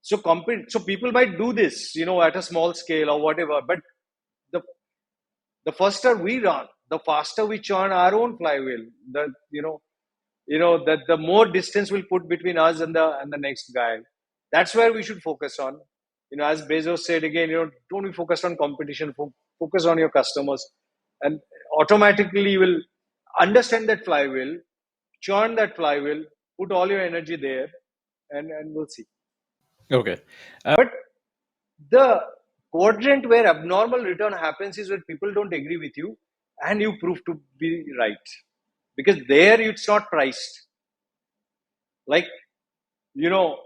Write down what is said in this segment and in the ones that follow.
So people might do this, at a small scale or whatever. But the the faster we run, the faster we churn our own flywheel. That the more distance we'll put between us and the next guy. That's where we should focus on. As Bezos said again, don't be focused on competition. Focus on your customers, and automatically you will understand that flywheel, churn that flywheel, put all your energy there, and we'll see. Okay. But the quadrant where abnormal return happens is when people don't agree with you and you prove to be right. Because there it's not priced. Like, you know,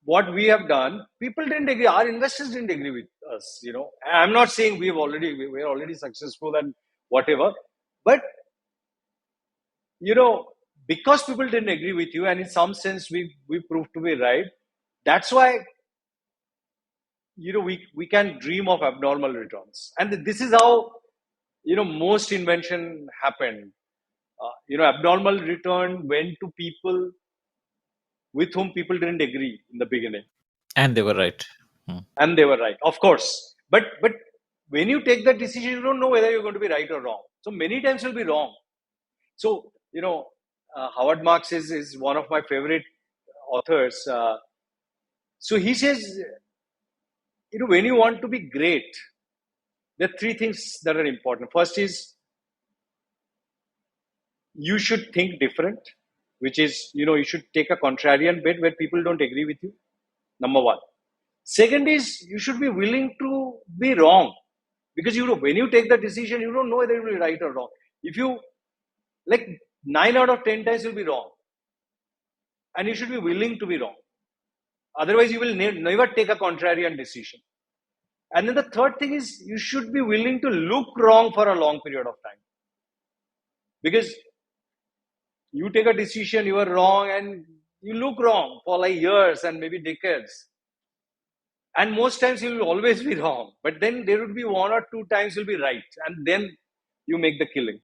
what we have done, people didn't agree. Our investors didn't agree with us. I'm not saying we're already successful and whatever, but you know, because people didn't agree with you, and in some sense we proved to be right. That's why we can dream of abnormal returns, and this is how most invention happened. Abnormal return went to people with whom people didn't agree in the beginning, And they were right. Hmm. and they were right, of course. But when you take that decision, you don't know whether you're going to be right or wrong. So many times you'll be wrong. So Howard Marks is one of my favorite authors. So he says, when you want to be great, there are three things that are important. First is you should think different, which is, you should take a contrarian bet where people don't agree with you. Number one. Second is you should be willing to be wrong, because when you take the decision, you don't know whether it will be right or wrong. If you, like, 9 out of 10 times you'll be wrong, and you should be willing to be wrong. Otherwise, you will never take a contrarian decision. And then the third thing is you should be willing to look wrong for a long period of time, because you take a decision, you are wrong, and you look wrong for like years and maybe decades. And most times you will always be wrong, but then there would be 1 or 2 times you'll be right, and then you make the killing.